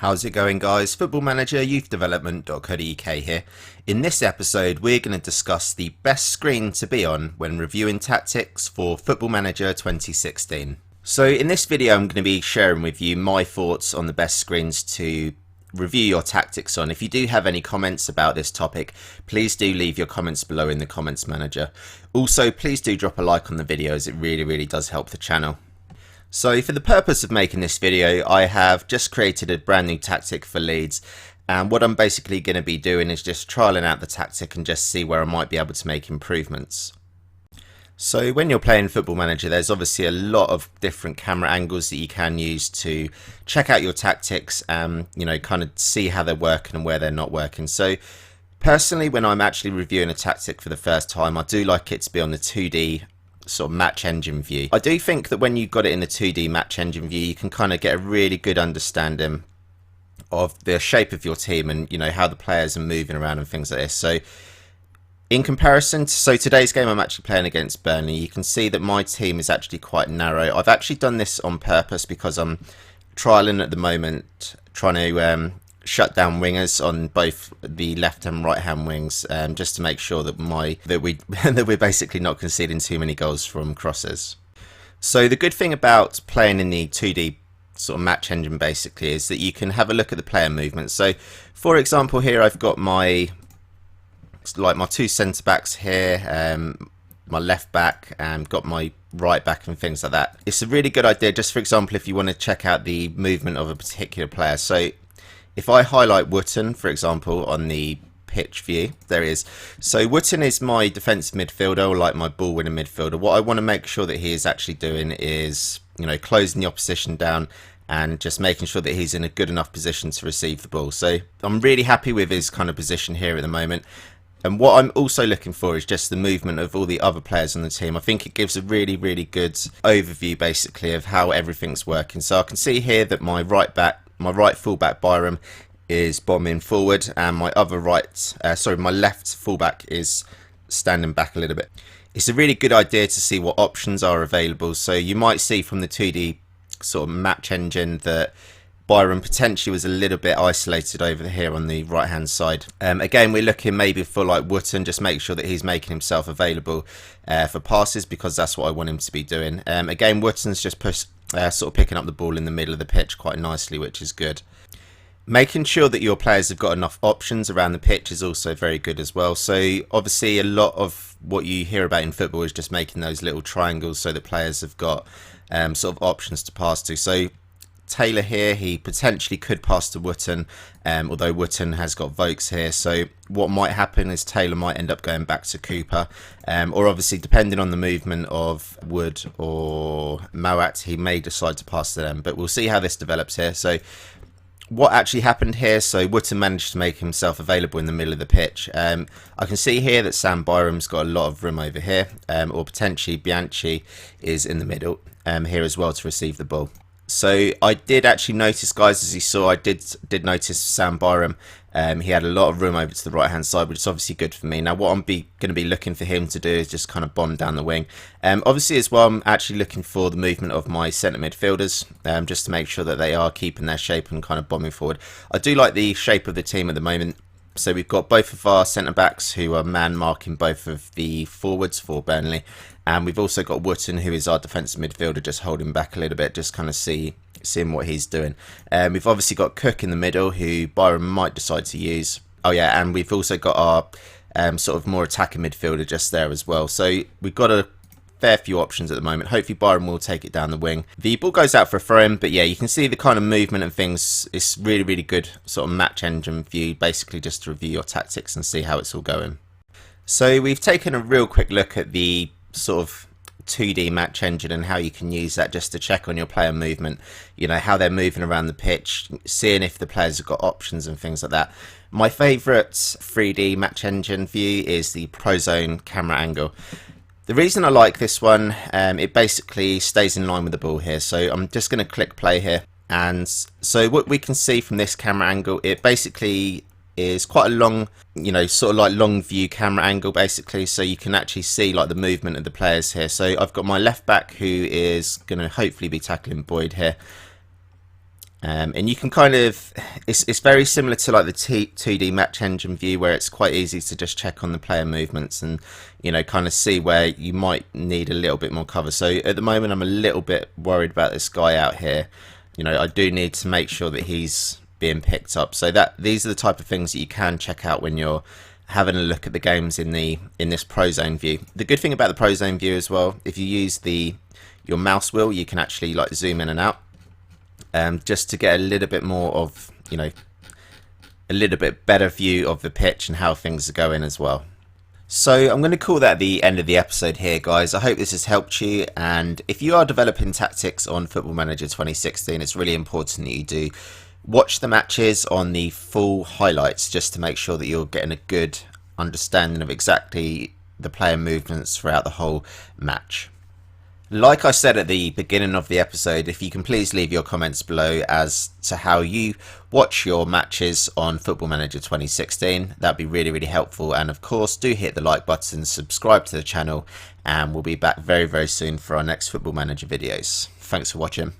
How's it going, guys? Football-ManagerYouthDevelopment.co.uk here. In this episode, we're going to discuss the best screen to be on when reviewing tactics for Football Manager 2016. So in this video, I'm going to be sharing with you my thoughts on the best screens to review your tactics on. If you do have any comments about this topic, please do leave your comments below in the comments manager. Also, please do drop a like on the video, as it really does help the channel. So for the purpose of making this video, I have just created a brand new tactic for Leeds, and what I'm basically going to be doing is just trialing out the tactic and just see where I might be able to make improvements. So when you're playing Football Manager, there's obviously a lot of different camera angles that you can use to check out your tactics and, kind of see how they're working and where they're not working. So personally, when I'm actually reviewing a tactic for the first time, I do like it to be on the 2D sort of match engine view. I do think that when you've got it in the 2D match engine view, you can kind of get a really good understanding of the shape of your team and how the players are moving around and things like this. So in comparison to today's game, I'm actually playing against Burnley. You can see that my team is actually quite narrow. I've actually done this on purpose because I'm trialing at the moment, trying to shut down wingers on both the left and right hand wings, just to make sure that we're basically not conceding too many goals from crosses. So the good thing about playing in the 2D sort of match engine basically is that you can have a look at the player movement. So for example, here I've got my two centre backs here, my left back, and got my right back and things like that. It's a really good idea, just for example, if you want to check out the movement of a particular player. So if I highlight Wootton, for example, on the pitch view, there he is. So Wootton is my defensive midfielder, or like my ball-winning midfielder. What I want to make sure that he is actually doing is, closing the opposition down and just making sure that he's in a good enough position to receive the ball. So I'm really happy with his kind of position here at the moment. And what I'm also looking for is just the movement of all the other players on the team. I think it gives a really good overview, basically, of how everything's working. So I can see here that my right fullback Byram is bombing forward, and my left fullback is standing back a little bit. It's a really good idea to see what options are available. So you might see from the 2D sort of match engine that Byram potentially was a little bit isolated over here on the right hand side. Again, we're looking maybe for like Wootton, just make sure that he's making himself available for passes, because that's what I want him to be doing. Again, Wootton's just sort of picking up the ball in the middle of the pitch quite nicely, which is good. Making sure that your players have got enough options around the pitch is also very good as well. So obviously a lot of what you hear about in football is just making those little triangles so that players have got sort of options to pass to. So Taylor here, he potentially could pass to Wootton, although Wootton has got Vokes here. So what might happen is Taylor might end up going back to Cooper, or obviously depending on the movement of Wood or Moat, he may decide to pass to them, but we'll see how this develops here. So what actually happened here, so Wootton managed to make himself available in the middle of the pitch. I can see here that Sam Byram's got a lot of room over here, or potentially Bianchi is in the middle here as well to receive the ball. So I did actually notice, guys, as you saw, I did notice Sam Byram. He had a lot of room over to the right hand side, which is obviously good for me. Now what I'm going to be looking for him to do is just kind of bomb down the wing. Obviously as well, I'm actually looking for the movement of my centre midfielders, just to make sure that they are keeping their shape and kind of bombing forward. I do like the shape of the team at the moment. So we've got both of our centre backs who are man marking both of the forwards for Burnley, and we've also got Wootton, who is our defensive midfielder, just holding back a little bit, just kind of seeing what he's doing. We've obviously got Cook in the middle, who Byram might decide to use. Oh yeah, and we've also got our sort of more attacking midfielder just there as well. So we've got a fair few options at the moment. Hopefully Byram will take it down the wing. The ball goes out for a throw-in, but yeah, you can see the kind of movement and things. It's really good sort of match engine view, basically just to review your tactics and see how it's all going. So we've taken a real quick look at the sort of 2D match engine and how you can use that just to check on your player movement, how they're moving around the pitch, seeing if the players have got options and things like that. My favourite 3D match engine view is the Prozone camera angle. The reason I like this one, it basically stays in line with the ball here. So I'm just going to click play here. And so what we can see from this camera angle, it basically is quite a long, sort of like long view camera angle basically. So you can actually see like the movement of the players here. So I've got my left back who is going to hopefully be tackling Boyd here. And you can kind of, it's very similar to like the 2D match engine view, where it's quite easy to just check on the player movements and, you know, kind of see where you might need a little bit more cover. So at the moment I'm a little bit worried about this guy out here. You know, I do need to make sure that he's being picked up. So these are the type of things that you can check out when you're having a look at the games in this Prozone view. The good thing about the Prozone view as well, if you use your mouse wheel, you can actually like zoom in and out, just to get a little bit more of, you know, a little bit better view of the pitch and how things are going as well. So I'm going to call that the end of the episode here, guys. I hope this has helped you, and if you are developing tactics on Football Manager 2016, it's really important that you do watch the matches on the full highlights, just to make sure that you're getting a good understanding of exactly the player movements throughout the whole match. Like I said at the beginning of the episode, if you can please leave your comments below as to how you watch your matches on Football Manager 2016, that'd be really, really helpful. And of course, do hit the like button, subscribe to the channel, and we'll be back very, very soon for our next Football Manager videos. Thanks for watching.